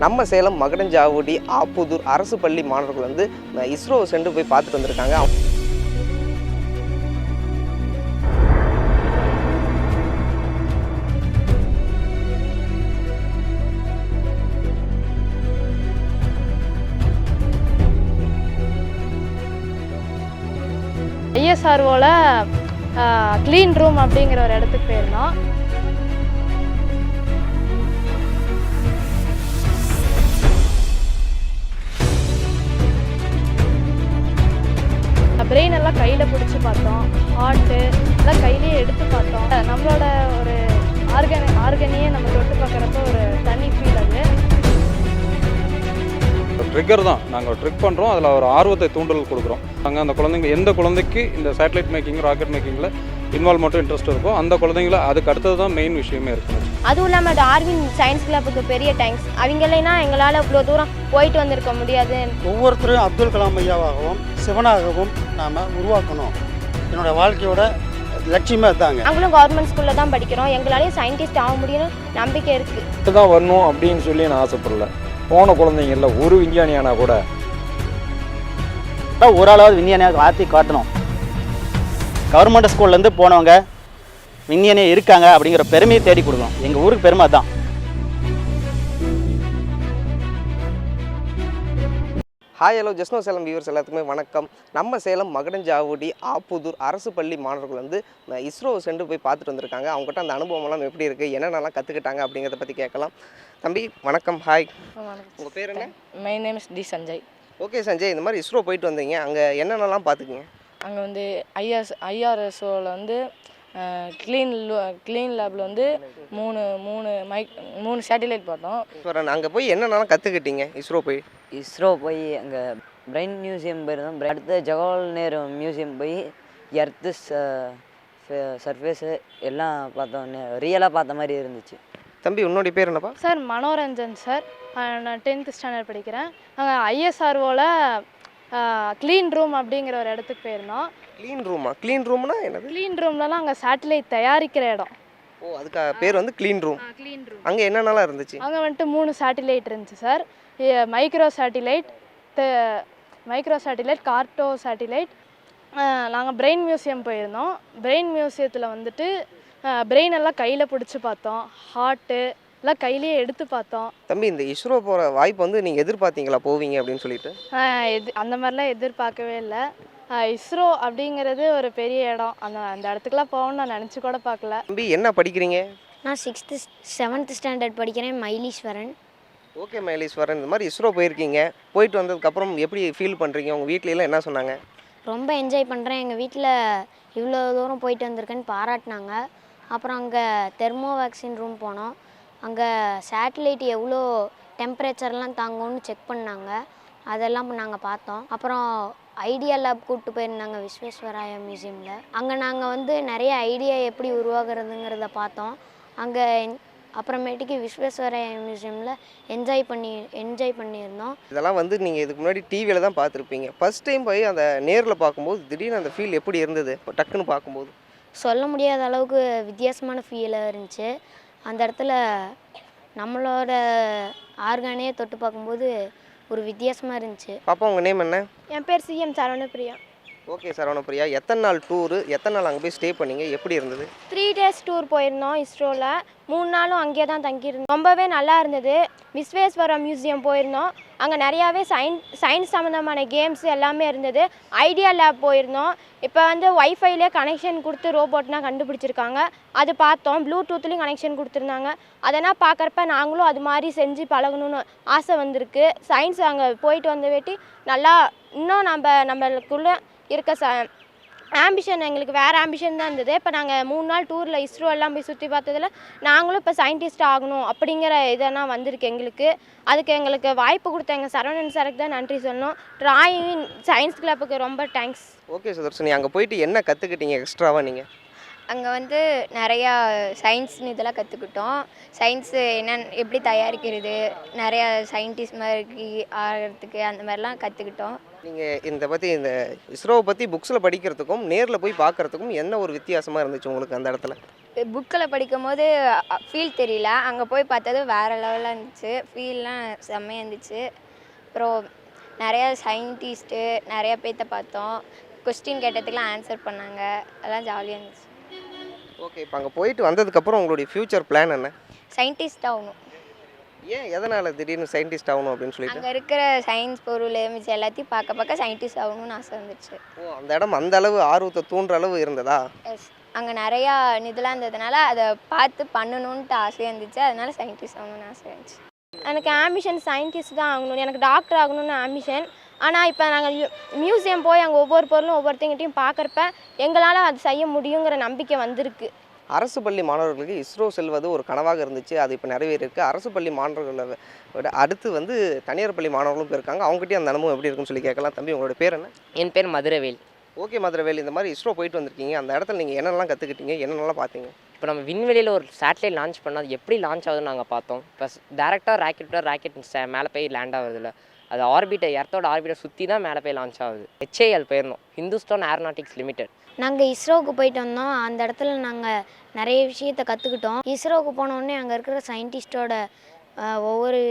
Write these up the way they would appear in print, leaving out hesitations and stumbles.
நம்ம சேலம் மகடஞ்சாவடி ஆப்புதூர் அரசு பள்ளி மாணவர்கள் வந்து இஸ்ரோ சென்று போய் பார்த்துட்டு வந்திருக்காங்க. ஐஎஸ்ஆர்ஓல க்ளீன் ரூம் அப்படிங்கிற ஒரு இடத்துக்கு போயிருந்தோம். பிரெயின் எல்லாம் கையில் பிடிச்சி பார்த்தோம், ஹார்ட்டு எல்லாம் கையிலேயே எடுத்து பார்த்தோம். நம்மளோட ஒரு ஆர்கனையே நம்ம தொட்டு பார்க்குறப்ப ஒரு தனி ஃபீல். அது ட்ரிக்கர் தான், நாங்கள் ட்ரிக் பண்ணுறோம், அதில் ஒரு ஆர்வத்தை தூண்டல் கொடுக்குறோம். நாங்கள் அந்த குழந்தைங்க எந்த குழந்தைக்கு இந்த சேட்டலைட் மேக்கிங் ராக்கெட் மேக்கிங்கில் இன்வால்வ்மெண்ட்டும் இன்ட்ரெஸ்ட் இருக்கும், அந்த குழந்தைங்கள அதுக்கு அடுத்தது தான் மெயின் விஷயமே இருக்குது. அதுவும் இல்லாமல் டார்வின் சயின்ஸ் கிளப்புக்கு பெரிய தேங்க்ஸ். அவங்க இல்லைன்னா எங்களால் இவ்வளோ தூரம் போயிட்டு வந்திருக்க முடியாது. ஒவ்வொருத்தரும் அப்துல் கலாம் ஐயாவாகவும் சிவனாகவும் நாம் உருவாக்கணும். என்னோடய வாழ்க்கையோட லட்சியமே அதுதாங்க. நாங்களும் கவர்மெண்ட் ஸ்கூலில் தான் படிக்கிறோம், எங்களாலேயும் சயின்டிஸ்ட் ஆக முடியும்னு நம்பிக்கை இருக்குது. இதுதான் வரணும் அப்படின்னு சொல்லி நான் ஆசைப்படல. போன குழந்தைங்கள ஒரு விஞ்ஞானியானா கூட ஓரளவு விஞ்ஞானியாக ஆற்றி காட்டணும். கவர்மெண்ட் ஸ்கூல்லேருந்து போனவங்க விஞ்ஞானியாக இருக்காங்க அப்படிங்கிற பெருமையை தேடி கொடுக்கணும். எங்கள் ஊருக்கு பெருமை தான். ஹாய் ஹலோ ஜஸ்னோ சேலம் வியூவர்ஸ் எல்லாத்துக்குமே வணக்கம். நம்ம சேலம் மகடஞ்சாவடி ஆப்புதூர் அரசு பள்ளி மாணவர்கள் வந்து இஸ்ரோ சென்று போய் பார்த்துட்டு வந்திருக்காங்க. அவங்ககிட்ட அந்த அனுபவமெல்லாம் எப்படி இருக்குது, என்னென்னலாம் கற்றுக்கிட்டாங்க அப்படிங்கிறத பற்றி கேட்கலாம். தம்பி வணக்கம். ஹாய், உங்கள் பேர் என்ன? My name is D Sanjay. Okay Sanjay, இந்த மாதிரி இஸ்ரோ போயிட்டு வந்தீங்க, அங்கே என்னென்னலாம் பார்த்துக்கிங்க? அங்கே வந்து ஐஆர்எஸ்ஓவில் வந்து க்ளீன் லேபில் வந்து மூணு சேட்டிலைட் பார்த்தோம். அங்கே போய் என்னென்னலாம் கற்றுக்கிட்டீங்க இஸ்ரோ போய் அங்கே பிரெயின் மியூசியம் போயிருந்தோம். அடுத்து ஜவஹர்லால் நேரு மியூசியம் போய் எர்த்து சர்ஃபேஸு எல்லாம் பார்த்தோம், ரியலாக பார்த்த மாதிரி இருந்துச்சு. தம்பி உன்னுடைய பேர் என்னப்பா? Sir Manoranjan sir. நான் 10th ஸ்டாண்டர்ட் படிக்கிறேன். நாங்கள் ஐஎஸ்ஆர்ஓவில் க்ளீன் ரூம் அப்படிங்கிற ஒரு இடத்துக்கு போயிருந்தோம். க்ளீன் ரூமா? க்ளீன் ரூம்னா என்னது? க்ளீன் ரூம்லலாம் அங்கே சேட்டலைட் தயாரிக்கிற இடம். ஓ, அதுக்கு பேர் வந்து க்ளீன் ரூம். அங்கே என்னென்னலாம் இருந்துச்சு? அங்கே வந்துட்டு 3 சேட்டிலைட் இருந்துச்சு sir. Micro satellite, carto satellite. நாங்கள் பிரெயின் மியூசியம் போயிருந்தோம். பிரெயின் மியூசியத்தில் வந்துட்டு பிரெயின் எல்லாம் கையில் பிடிச்சி பார்த்தோம், ஹார்ட்டு எல்லாம் கையிலேயே எடுத்து பார்த்தோம். தம்பி, இந்த இஸ்ரோ போகிற வாய்ப்பு வந்து நீங்கள் எதிர்பார்த்தீங்களா போவீங்க அப்படின்னு சொல்லிட்டு? அந்த மாதிரிலாம் எதிர்பார்க்கவே இல்லை. இஸ்ரோ அப்படிங்கிறது ஒரு பெரிய இடம். அந்த இடத்துக்குலாம் போகணும்னு நான் நினச்சி கூட பார்க்கல. தம்பி என்ன படிக்கிறீங்க? நான் 7th ஸ்டாண்டர்ட் படிக்கிறேன். மைலீஸ்வரன். ஓகே மைலீஸ்வரன், இந்த மாதிரி இஸ்ரோ போயிருக்கீங்க, போயிட்டு வந்ததுக்கப்புறம் எப்படி ஃபீல் பண்ணுறீங்க? உங்கள் வீட்டிலலாம் என்ன சொன்னாங்க? ரொம்ப என்ஜாய் பண்ணுறேன். எங்கள் வீட்டில் இவ்வளோ தூரம் போயிட்டு வந்திருக்கேன்னு பாராட்டினாங்க. அப்புறம் அங்கே தெர்மோ வேக்சின் ரூம் போனோம். அங்கே சேட்டலைட் எவ்வளோ டெம்பரேச்சர்லாம் தாங்கும்னு செக் பண்ணாங்க. அதெல்லாம் நாங்கள் பார்த்தோம். அப்புறம் ஐடியா லேப் கூப்பிட்டு போயிருந்தாங்க விஸ்வேஸ்வராயா மியூசியமில். அங்கே நாங்கள் வந்து நிறைய ஐடியா எப்படி உருவாகிறதுங்கிறத பார்த்தோம். அங்கே அப்புறமேட்டுக்கு விஸ்வேஸ்வராயா மியூசியமில் என்ஜாய் பண்ணியிருந்தோம். இதெல்லாம் வந்து நீங்கள் இதுக்கு முன்னாடி டிவியில் தான் பார்த்துருப்பீங்க. ஃபஸ்ட் டைம் போய் அந்த நேரில் பார்க்கும்போது திடீர்னு அந்த ஃபீல் எப்படி இருந்தது? டக்குன்னு பார்க்கும்போது சொல்ல முடியாத அளவுக்கு வித்தியாசமான ஃபீலாக இருந்துச்சு. அந்த இடத்துல நம்மளோட ஆர்கானையே தொட்டு பார்க்கும்போது ஒரு வித்தியாசமாக இருந்துச்சு. பாப்பா, உங்கள் நேம் என்ன? என் பேர் சிஎம் சரவணப்பிரியா. ஓகே சரவணப்பிரியா, எத்தனை நாள் டூரு, எத்தனை நாள் அங்கே போய் ஸ்டே பண்ணீங்க, எப்படி இருந்தது? 3 days டூர் போயிருந்தோம் இஸ்ரோவில். 3 நாளும் அங்கேயே தான் தங்கியிருந்தோம். ரொம்பவே நல்லா இருந்தது. விஸ்வேஸ்வரா மியூசியம் போயிருந்தோம். அங்கே நிறையாவே சயின்ஸ் சம்மந்தமான கேம்ஸ் எல்லாமே இருந்தது. ஐடியா லேப் போயிருந்தோம். இப்போ வந்து ஒய்ஃபைலே கனெக்ஷன் கொடுத்து ரோபோட்லாம் கண்டுபிடிச்சிருக்காங்க, அது பார்த்தோம். ப்ளூடூத்லேயும் கனெக்ஷன் கொடுத்துருந்தாங்க. அதெல்லாம் பார்க்குறப்ப நாங்களும் அது மாதிரி செஞ்சு பழகணும்னு ஆசை வந்திருக்கு. சயின்ஸ் அங்கே போயிட்டு வந்த வேட்டி நல்லா இன்னும் நம்மளுக்குள்ளே இருக்க ஆம்பிஷன், எங்களுக்கு வேறு ஆம்பிஷன் தான் இருந்தது. இப்போ நாங்கள் 3 நாள் டூரில் இஸ்ரோ எல்லாம் போய் சுற்றி பார்த்ததில் நாங்களும் இப்போ சயின்டிஸ்ட் ஆகணும் அப்படிங்கிற இதெல்லாம் வந்திருக்கு எங்களுக்கு. அதுக்கு எங்களுக்கு வாய்ப்பு கொடுத்த எங்கள் சரவணன் சாருக்கு தான் நன்றி சொல்லணும். டிராயிங் சயின்ஸ் கிளப்புக்கு ரொம்ப தேங்க்ஸ். ஓகே சுதர்ஷினி, அங்கே போயிட்டு என்ன கற்றுக்கிட்டீங்க எக்ஸ்ட்ராவாக நீங்கள்? அங்கே வந்து நிறையா சயின்ஸ் இதெல்லாம் கற்றுக்கிட்டோம். சயின்ஸு எப்படி தயாரிக்கிறது, நிறையா சயின்டிஸ்ட் மாதிரி ஆகிறதுக்கு அந்த மாதிரிலாம் கற்றுக்கிட்டோம். நீங்கள் இந்த இஸ்ரோவை பற்றி புக்ஸில் படிக்கிறதுக்கும் நேரில் போய் பார்க்குறதுக்கும் என்ன ஒரு வித்தியாசமாக இருந்துச்சு உங்களுக்கு அந்த இடத்துல? புக்கில் படிக்கும்போது ஃபீல் தெரியல, அங்கே போய் பார்த்தது வேறு லெவலில் இருந்துச்சு. ஃபீல்லாம் செம்மையாக இருந்துச்சு. அப்புறம் நிறையா சயின்டிஸ்ட்டு நிறையா பேர்த்த பார்த்தோம். கொஸ்டின் கேட்டதுக்கெலாம் ஆன்சர் பண்ணாங்க. அதெல்லாம் ஜாலியாக இருந்துச்சு. ஓகே, இப்போ அங்கே போயிட்டு வந்ததுக்கப்புறம் உங்களுடைய ஃப்யூச்சர் பிளான் என்ன? சயின்டிஸ்ட் ஆகணும். ஏன் எதனால் திடீர்னு சயின்டிஸ்ட் ஆகணும் அப்படின்னு சொல்லிட்டு? அங்கே இருக்கிற சயின்ஸ் பொருள் மிச்சம் எல்லாத்தையும் பார்க்க பார்க்க சயின்டிஸ்ட் ஆகணும்னு ஆசை வந்துச்சு. ஓ, அந்த இடம் அந்த அளவு ஆர்வத்தை தூண்டுற அளவு இருந்ததா? எஸ், அங்கே நிறையா இதெல்லாம் இருந்ததுனால அதை பார்த்து பண்ணணுன்ட்டு ஆசையாக இருந்துச்சு. அதனால சயின்டிஸ்ட் ஆகணும்னு ஆசை இருந்துச்சு. எனக்கு ஆம்பிஷன் சயின்டிஸ்ட் தான் ஆகணும், எனக்கு டாக்டர் ஆகணும்னு ஆம்பிஷன். ஆனால் இப்போ நாங்கள் மியூசியம் போய் அங்கே ஒவ்வொரு பொருளும் ஒவ்வொருத்தங்கிட்டையும் பார்க்குறப்ப எங்களால் அது செய்ய முடியுங்கிற நம்பிக்கை வந்திருக்கு. அரசு பள்ளி மாணவர்களுக்கு இஸ்ரோ செல்வது ஒரு கனவாக இருந்துச்சு, அது இப்போ நிறைவேறிருக்கு. அரசு பள்ளி மாணவர்களை விட அடுத்து வந்து தனியார் பள்ளி மாணவர்களும் போயிருக்காங்க. அவங்ககிட்டயும் அந்த அனுபவம் எப்படி இருக்குன்னு சொல்லி கேட்கலாம். தம்பி, உங்களோட பேர் என்ன? என் பேர் மதுரவேல். ஓகே மதுரவேல், இந்த மாதிரி இஸ்ரோ போயிட்டு வந்திருக்கீங்க, அந்த இடத்துல நீங்கள் என்னென்னலாம் கற்றுக்கிட்டீங்க, என்னென்னலாம் பார்த்தீங்க? இப்போ நம்ம விண்வெளியில் ஒரு சேட்டலைட் லான்ச் பண்ணால் அது எப்படி லான்ச் ஆகுதுன்னு நாங்கள் பார்த்தோம். ப்ளஸ் டேரெக்டாக ராக்கெட் மேலே போய் லேண்ட் ஆகுதுல்ல, அது எர்த்தோட ஆர்பிட்டை சுற்றி தான் மேலே போய் லான்ச் ஆகுது. HAL போயிருந்தோம், ஹிந்துஸ்தான் ஏரோநாட்டிக்ஸ் லிமிடெட். நாங்கள் இஸ்ரோவுக்கு போயிட்டு வந்தோம். அந்த இடத்துல நாங்கள் நிறைய விஷயத்தை கற்றுக்கிட்டோம். இஸ்ரோவுக்கு போனோடனே அங்கே இருக்கிற சயின்டிஸ்டோட ஒவ்வொரு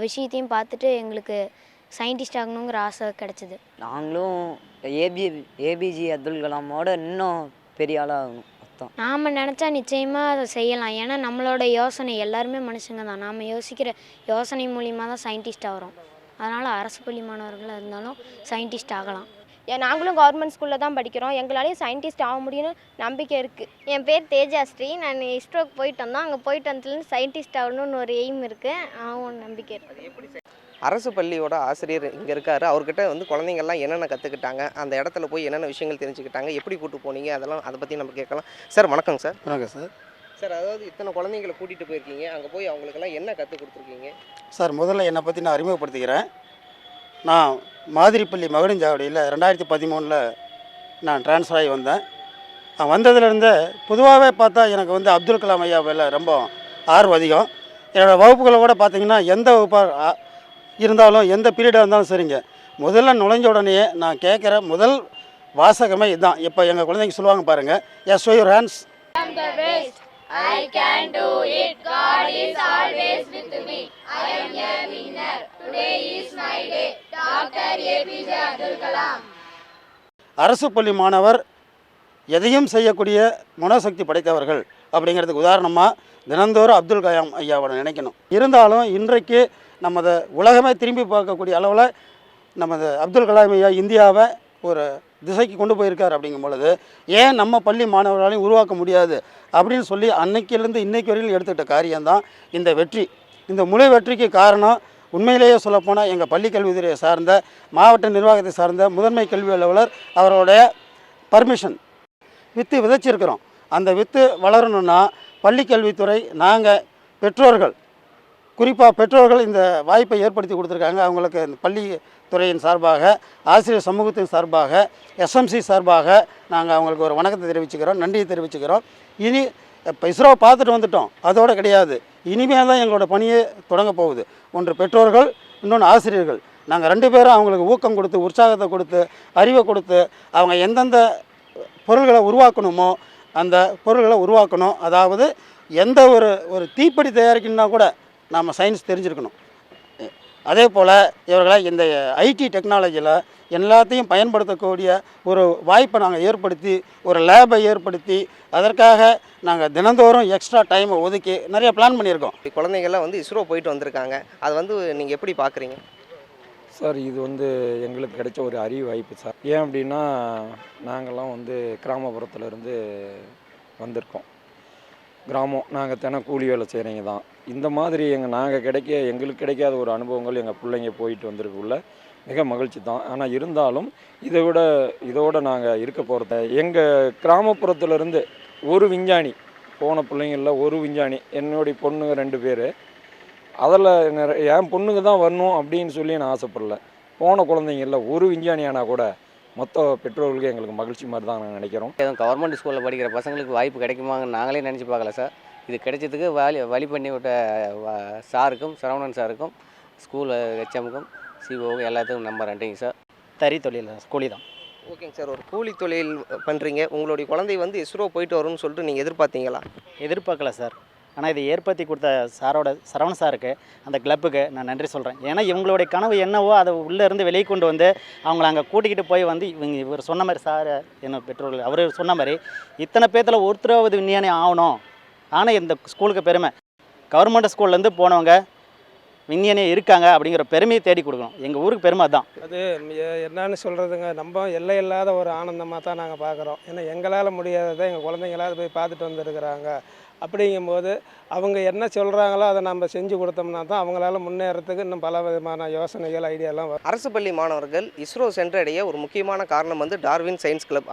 விஷயத்தையும் பார்த்துட்டு எங்களுக்கு சயின்டிஸ்ட் ஆகணுங்கிற ஆசை கிடச்சிது. நாங்களும் ஏபிஜே அப்துல் கலாமோட இன்னும் பெரிய ஆளாக ஆகணும் மொத்தம். நாம் நினச்சா நிச்சயமாக அதை செய்யலாம். ஏன்னா நம்மளோட யோசனை, எல்லாருமே மனுஷங்க தான், நாம் யோசிக்கிற யோசனை மூலிமா தான் சயின்டிஸ்ட் ஆகிறோம். அதனால் அரசு பள்ளி மாணவர்களாக இருந்தாலும் சயின்டிஸ்ட் ஆகலாம். நாங்களும் கவர்மெண்ட் ஸ்கூலில் தான் படிக்கிறோம், எங்களாலேயும் சயின்டிஸ்ட் ஆக முடியும்னு நம்பிக்கை இருக்குது. என் பேர் தேஜாஸ்ரீ. நான் இஸ்ரோக்கு போயிட்டு வந்தோம். அங்கே போயிட்டு வந்ததுலேருந்து சயின்டிஸ்ட் ஆகணும்னு ஒரு எய்ம் இருக்குது. ஆகும் நம்பிக்கை இருக்குது. அரசு பள்ளியோட ஆசிரியர் இங்கே இருக்காரு, அவர்கிட்ட வந்து குழந்தைங்கள்லாம் என்னென்ன கற்றுக்கிட்டாங்க, அந்த இடத்துல போய் என்னென்ன விஷயங்கள் தெரிஞ்சுக்கிட்டாங்க, எப்படி கூப்பிட்டு போனீங்க, அதெல்லாம் அதை பற்றி நம்ம கேட்கலாம். சார் வணக்கம் சார். வணக்கம் சார். சார், அதாவது இத்தனை குழந்தைங்களை கூட்டிகிட்டு போயிருக்கீங்க, அங்கே போய் அவங்களுக்கெல்லாம் என்ன கற்றுக் கொடுத்துருக்கீங்க? சார், முதல்ல என்னை பற்றி நான் அறிமுகப்படுத்திக்கிறேன். நான் மாதிரிப்பள்ளி மகுடஞ்சாவடியில் 2013 நான் ட்ரான்ஸ்ஃபர் ஆகி வந்தேன். வந்ததுலேருந்து பொதுவாகவே பார்த்தா எனக்கு வந்து அப்துல் கலாம் ஐயா மேலே ரொம்ப ஆர்வம் அதிகம். என்னோடய வகுப்புகளை கூட பார்த்திங்கன்னா எந்த வகுப்பாக இருந்தாலும் எந்த பீரியடாக இருந்தாலும் சரிங்க, முதல்ல நுழைஞ்ச உடனே நான் கேட்குற முதல் வாசகமே இதுதான். இப்போ எங்கள் குழந்தைங்க சொல்லுவாங்க பாருங்கள், yes show your hands. I can do it. God is always with me. I am a winner. Today is my day. Dr. APJ Abdul Kalam. அரசு பள்ளி மாணவர் எதையும் செய்யக்கூடிய மனோசக்தி படைத்தவர்கள் அப்படிங்கிறதுக்கு உதாரணமாக தினந்தோறும் அப்துல் கலாம் ஐயாவோட நினைக்கணும். இருந்தாலும் இன்றைக்கு நமது உலகமே திரும்பி பார்க்கக்கூடிய அளவில் நமது அப்துல் கலாம் ஐயா இந்தியாவை ஒரு திசைக்கு கொண்டு போயிருக்கார். அப்படிங்கும் பொழுது ஏன் நம்ம பள்ளி மாணவர்களாலையும் உருவாக்க முடியாது அப்படின்னு சொல்லி அன்னைக்கிலேருந்து இன்னைக்கு வரையிலும் எடுத்துக்கிட்ட காரியம்தான் இந்த வெற்றி. இந்த முழு வெற்றிக்கு காரணம் உண்மையிலேயே சொல்லப்போனால் எங்கள் பள்ளி கல்வித்துறையை சார்ந்த மாவட்ட நிர்வாகத்தை சார்ந்த முதன்மை கல்வி அலுவலர் அவருடைய பர்மிஷன். வித்து விதைச்சிருக்கிறோம். அந்த வித்து வளரணும்னா பள்ளி கல்வித்துறை, நாங்கள் பெற்றோர்கள், குறிப்பாக பெற்றோர்கள் இந்த வாய்ப்பை ஏற்படுத்தி கொடுத்துருக்காங்க. அவங்களுக்கு இந்த பள்ளி துறையின் சார்பாக, ஆசிரியர் சமூகத்தின் சார்பாக, SMC சார்பாக நாங்கள் அவங்களுக்கு ஒரு வணக்கத்தை தெரிவிச்சுக்கிறோம், நன்றியை தெரிவிச்சுக்கிறோம். இனி இப்போ இஸ்ரோவை பார்த்துட்டு வந்துட்டோம், அதோடு கிடையாது, இனிமேல் தான் எங்களோட பணியை தொடங்க போகுது. ஒன்று பெற்றோர்கள், இன்னொன்று ஆசிரியர்கள். நாங்கள் 2 பேரும் அவங்களுக்கு ஊக்கம் கொடுத்து, உற்சாகத்தை கொடுத்து, அறிவை கொடுத்து, அவங்க எந்தெந்த பொருள்களை உருவாக்கணுமோ அந்த பொருள்களை உருவாக்கணும். அதாவது எந்த ஒரு தீப்பெட்டி தயாரிக்கணும்னா கூட நாம் சயின்ஸ் தெரிஞ்சிருக்கணும். அதே போல் இவர்களை இந்த IT டெக்னாலஜியில் எல்லாத்தையும் பயன்படுத்தக்கூடிய ஒரு வாய்ப்பை நாங்கள் ஏற்படுத்தி, ஒரு லேபை ஏற்படுத்தி, அதற்காக நாங்கள் தினந்தோறும் எக்ஸ்ட்ரா டைமை ஒதுக்கி நிறைய பிளான் பண்ணியிருக்கோம். குழந்தைங்கள்லாம் வந்து இஸ்ரோ போயிட்டு வந்திருக்காங்க, அது வந்து நீங்கள் எப்படி பார்க்குறீங்க? சார், இது வந்து எங்களுக்கு கிடைச்ச ஒரு அரிய வாய்ப்பு சார். ஏன் அப்படின்னா நாங்கள்லாம் வந்து கிராமப்புறத்துலேருந்து வந்திருக்கோம். கிராமம், நாங்கள் தினம் கூலி வேலை செய்கிறீங்க தான். இந்த மாதிரி எங்களுக்கு கிடைக்காத ஒரு அனுபவங்கள் எங்கள் பிள்ளைங்க போயிட்டு வந்திருக்குள்ள மிக மகிழ்ச்சி தான். ஆனால் இருந்தாலும் இதோட நாங்கள் இருக்க போகிறத எங்கள் கிராமப்புறத்துலேருந்து ஒரு விஞ்ஞானி போன பிள்ளைங்களில் ஒரு விஞ்ஞானி, என்னுடைய பொண்ணுங்க 2 பேர், அதில் என் பொண்ணுங்க தான் வரணும் அப்படின்னு சொல்லி நான் ஆசைப்படல. போன குழந்தைங்களில் ஒரு விஞ்ஞானி ஆனால் கூட மொத்த பெற்றோர்களுக்கு எங்களுக்கு மகிழ்ச்சி மாதிரி தான் நாங்கள் நினைக்கிறோம். எதுவும் கவர்மெண்ட் ஸ்கூலில் படிக்கிற பசங்களுக்கு வாய்ப்பு கிடைக்குமான்னு நாங்களே நினச்சி பார்க்கல சார். இது கிடைச்சதுக்கு வழி பண்ணி விட்ட சாருக்கும், சரவணன் சாருக்கும், ஸ்கூல் HMக்கும், CO எல்லாத்துக்கும் நம்ப நன்றிங்க சார். தறி தொழில் கூலி தான். ஓகேங்க சார். ஒரு கூலி தொழில் பண்ணுறீங்க. உங்களுடைய குழந்தை வந்து இஸ்ரோ போயிட்டு வரும்னு சொல்லிட்டு நீங்கள் எதிர்பார்த்தீங்களா? எதிர்பார்க்கல சார். ஆனால் இதை ஏற்படுத்தி கொடுத்த சரவண சாருக்கு, அந்த கிளப்புக்கு நான் நன்றி சொல்கிறேன். ஏன்னா இவங்களுடைய கனவு என்னவோ அதை உள்ளே இருந்து வெளியே கொண்டு வந்து அவங்கள அங்கே கூட்டிக்கிட்டு போய் வந்து இவர் சொன்ன மாதிரி சார் என்ன பெற்றோர்கள் அவர் சொன்ன மாதிரி இத்தனை பேர்த்தில் ஒருத்தராவது விஞ்ஞானி ஆகணும். ஆனால் இந்த ஸ்கூலுக்கு பெருமை, கவர்மெண்ட் ஸ்கூல்லேருந்து போனவங்க விஞ்ஞானியே இருக்காங்க அப்படிங்கிற பெருமையை தேடி கொடுக்கணும். எங்கள் ஊருக்கு பெருமை தான். அது என்னன்னு சொல்கிறதுங்க, நம்ம எல்லை இல்லாத ஒரு ஆனந்தமாக தான் நாங்கள் பார்க்குறோம். ஏன்னா எங்களால் முடியாததை எங்கள் குழந்தைங்களாவது போய் பார்த்துட்டு வந்துருக்குறாங்க. அப்படிங்கும்போது அவங்க என்ன சொல்கிறாங்களோ அதை நம்ம செஞ்சு கொடுத்தோம்னா தான் அவங்களால முன்னேறத்துக்கு இன்னும் பல விதமான யோசனைகள் ஐடியாலாம் வரும். அரசு பள்ளி மாணவர்கள் இஸ்ரோ சென்றடைய ஒரு முக்கியமான காரணம் வந்து டார்வின் சயின்ஸ் கிளப்.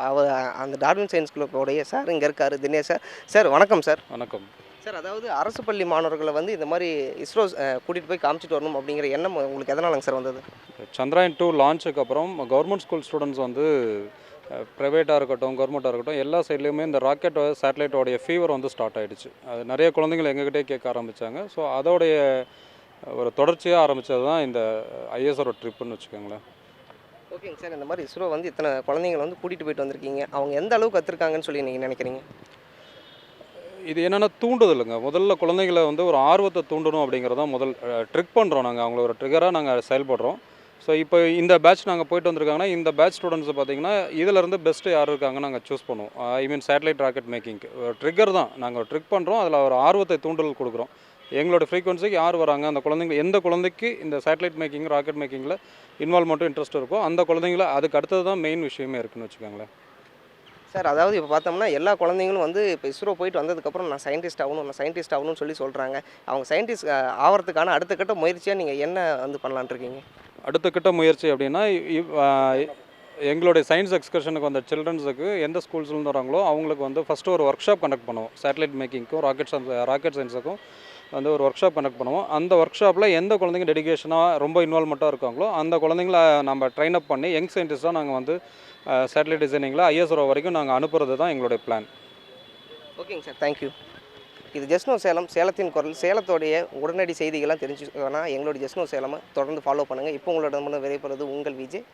அந்த டார்வின் சயின்ஸ் கிளப்போடைய சார் இங்கே இருக்கார், தினேஷ் சார். சார் வணக்கம் சார். வணக்கம் சார், அதாவது அரசு பள்ளி மாணவர்களை வந்து இந்த மாதிரி இஸ்ரோ கூட்டிகிட்டு போய் காமிச்சிட்டு வரணும் அப்படிங்கிற எண்ணம் உங்களுக்கு எதனாலங்க சார் வந்தது? சந்திராயன் 2 லான்ச்சுக்கு அப்புறம் கவர்மெண்ட் ஸ்கூல் ஸ்டூடெண்ட்ஸ் வந்து ப்ரைவேட்டாக இருக்கட்டும் கவர்மெண்ட்டாக இருக்கட்டும் எல்லா சைட்லேயுமே இந்த ராக்கெட் சேட்டலைட்டோடைய ஃபீவர் வந்து ஸ்டார்ட் ஆகிடுச்சு. அது நிறைய குழந்தைகள் எங்ககிட்டே கேட்க ஆரம்பித்தாங்க. ஸோ அதோடைய ஒரு தொடர்ச்சியாக ஆரம்பித்தது தான் இந்த ஐஎஸ்ஆர் ட்ரிப்புன்னு வச்சுக்கோங்களேன். ஓகேங்க சார். இந்த மாதிரி இஸ்ரோ வந்து இத்தனை குழந்தைங்களை வந்து கூட்டிகிட்டு போயிட்டு வந்திருக்கீங்க. அவங்க எந்த அளவுக்கு கற்றுருக்காங்கன்னு சொல்லி நீங்கள் நினைக்கிறீங்க? இது என்னென்னா தூண்டுதலுங்க. முதல்ல குழந்தைகளை வந்து ஒரு ஆர்வத்தை தூண்டணும் அப்படிங்கிறது தான் முதல் ட்ரிக் பண்ணுறோம். நாங்கள் அவங்கள ஒரு ட்ரிகராக நாங்கள் செயல்படுறோம். ஸோ இப்போ இந்த பேட்ச் நாங்கள் போயிட்டு வந்திருக்காங்கன்னா இந்த பேட்ச் ஸ்டூடெண்ட்ஸை பார்த்தீங்கன்னா இதிலேருந்து பெஸ்ட்டு யார் இருக்காங்கன்னு நாங்கள் சூஸ் பண்ணுவோம். ஐ மீன் சேட்டலைட் ராக்கெட் மேக்கிங்க்கு ஒரு ட்ரிகர் தான். நாங்கள் ஒரு ட்ரிக் பண்ணுறோம், அதில் ஒரு ஆர்வத்தை தூண்டல் கொடுக்குறோம். எங்களோட ஃப்ரீக்வன்சிக்கு யார் வராங்க, அந்த குழந்தைங்க எந்த குழந்தைக்கு இந்த சேட்டலைட் மேக்கிங் ராக்கெட் மேக்கிங்கில் இன்வால்வ்மெண்ட்டும் இன்ட்ரெஸ்ட் இருக்கோ அந்த குழந்தைங்கள அதுக்கு அடுத்தது தான் மெயின் விஷயமே இருக்குன்னு வச்சுக்கோங்களேன். சார், அதாவது இப்போ பார்த்தோம்னா எல்லா குழந்தைங்களும் வந்து இப்போ இஸ்ரோ போயிட்டு வந்ததுக்கப்புறம் நான் சயின்டிஸ்ட் ஆகணும்னு சொல்லி சொல்கிறாங்க. அவங்க சயின்டிஸ்ட் ஆகிறதுக்கான அடுத்த கட்ட முயற்சியாக நீங்கள் என்ன வந்து பண்ணலான் இருக்கீங்க? அடுத்த கட்ட முயற்சி அப்படின்னா எங்களுடைய சயின்ஸ் எக்ஸ்கர்ஷனுக்கு வந்த சில்ட்ரன்ஸுக்கு எந்த ஸ்கூல்ஸ்லேருந்து வராங்களோ அவங்களுக்கு வந்து ஃபஸ்ட்டு ஒரு ஒர்க் ஷாப் கண்டக்ட் பண்ணுவோம். சேட்டலைட் மேக்கிங்க்கும் ராக்கெட் சயின்ஸுக்கும் வந்து ஒரு ஒர்க் ஷாப் கண்டக்ட் பண்ணுவோம். அந்த ஒர்க் ஷாப்பில் எந்த குழந்தைங்க டெடிகேஷனாக ரொம்ப இன்வால்மெண்ட்டாக இருக்காங்களோ அந்த குழந்தைங்கள நம்ம ட்ரெயின் அப் பண்ணி யங் சயின்டிஸ்ட்டாக நாங்கள் வந்து சேட்டலைட் டிசைனிங்கில் ஐஎஸ்ஆர்ஓ வரைக்கும் நாங்கள் அனுப்புறது தான் எங்களுடைய பிளான். ஓகேங்க சார், தேங்க்யூ. இது ஜஸ்னோ சேலம், சேலத்தின் குரல். சேலத்தோடைய உடனடி செய்திகள்லாம் தெரிஞ்சுக்கணும்னா எங்களுடைய ஜஸ்னோ சேலமை தொடர்ந்து ஃபாலோ பண்ணுங்கள். இப்போ உங்களோட விரைப்படுறது உங்கள் விஜய்.